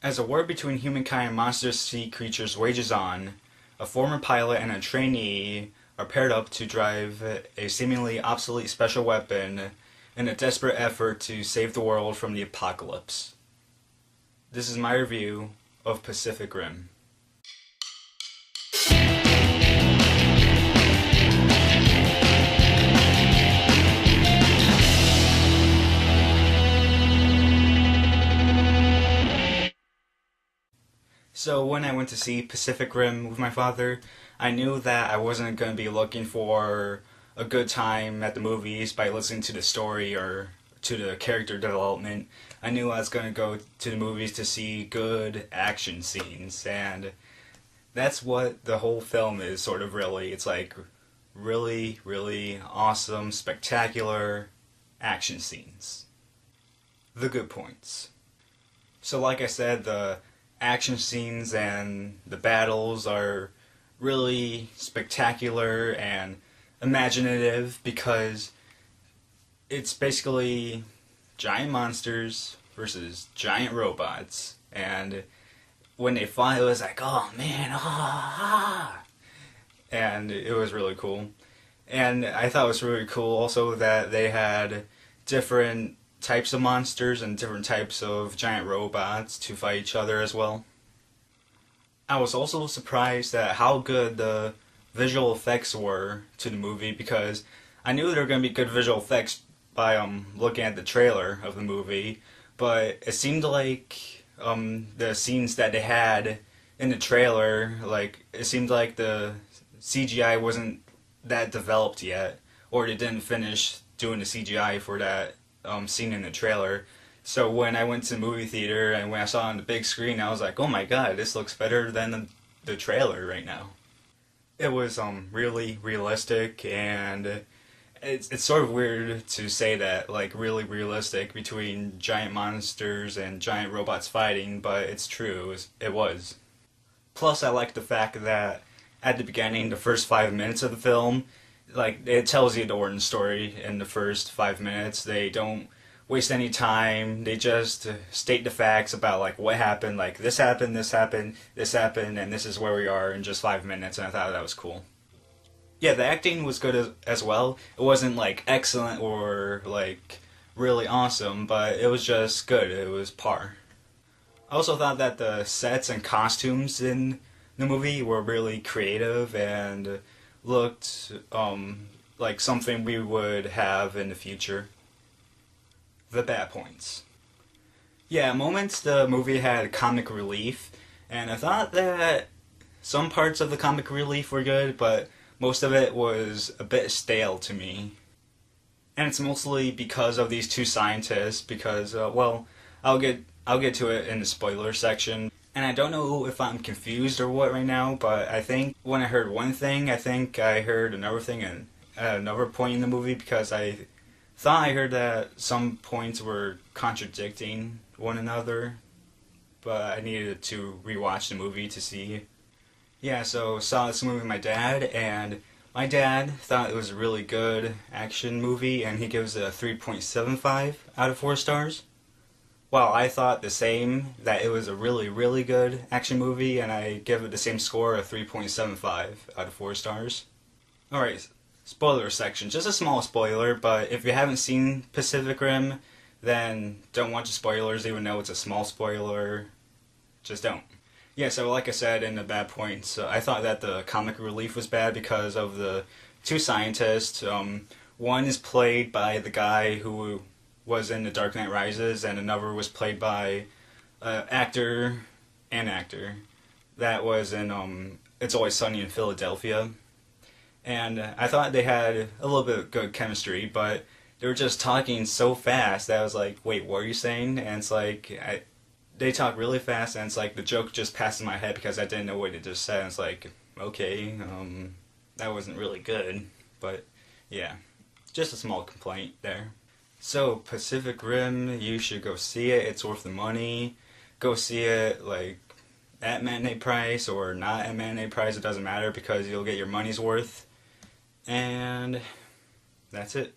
As a war between humankind and monster sea creatures wages on, a former pilot and a trainee are paired up to drive a seemingly obsolete special weapon in a desperate effort to save the world from the apocalypse. This is my review of Pacific Rim. So when I went to see Pacific Rim with my father, I knew that I wasn't going to be looking for a good time at the movies by listening to the story or to the character development. I knew I was going to go to the movies to see good action scenes, and that's what the whole film is sort of really. It's like really, really awesome, spectacular action scenes. The good points. So like I said, the action scenes and the battles are really spectacular and imaginative because it's basically giant monsters versus giant robots, and when they fought it was like, oh man, and it was really cool. And I thought it was really cool also that they had different types of monsters and different types of giant robots to fight each other as well. I was also surprised at how good the visual effects were to the movie because I knew there were going to be good visual effects by looking at the trailer of the movie, but it seemed like the scenes that they had in the trailer, like it seemed like the CGI wasn't that developed yet, or they didn't finish doing the CGI for that scene in the trailer. So when I went to the movie theater and when I saw it on the big screen, I was like, oh my god, this looks better than the trailer right now. It was really realistic, and it's sort of weird to say that, like, really realistic between giant monsters and giant robots fighting, but it's true, it was. Plus, I like the fact that at the beginning, the first 5 minutes of the film, like, it tells you the origin story in the first 5 minutes. They don't waste any time. They just state the facts about, like, what happened. Like, this happened, this happened, this happened, and this is where we are in just 5 minutes, and I thought that was cool. Yeah, the acting was good as well. It wasn't, like, excellent or, like, really awesome, but it was just good. It was par. I also thought that the sets and costumes in the movie were really creative and looked like something we would have in the future. The bad points. Yeah, at moments the movie had comic relief, and I thought that some parts of the comic relief were good, but most of it was a bit stale to me. And it's mostly because of these two scientists, because, well, I'll get to it in the spoiler section. And I don't know if I'm confused or what right now, but I think when I heard one thing, I think I heard another thing at another point in the movie, because I thought I heard that some points were contradicting one another, but I needed to rewatch the movie to see. Yeah, so saw this movie with my dad, and my dad thought it was a really good action movie, and he gives it a 3.75 out of 4 stars. While I thought the same, that it was a really, really good action movie, and I give it the same score of 3.75 out of 4 stars. Alright, spoiler section. Just a small spoiler, but if you haven't seen Pacific Rim, then don't watch the spoilers, even though it's a small spoiler. Just don't. Yeah, so like I said in the bad points, I thought that the comic relief was bad because of the two scientists. One is played by the guy who was in The Dark Knight Rises, and another was played by an actor that was in It's Always Sunny in Philadelphia. And I thought they had a little bit of good chemistry, but they were just talking so fast that I was like, wait, what are you saying? And it's like, they talk really fast, and it's like the joke just passed in my head because I didn't know what they just said. And it's like, okay, that wasn't really good, but yeah, just a small complaint there. So, Pacific Rim, you should go see it. It's worth the money. Go see it, like, at matinee price or not at matinee price. It doesn't matter because you'll get your money's worth. And that's it.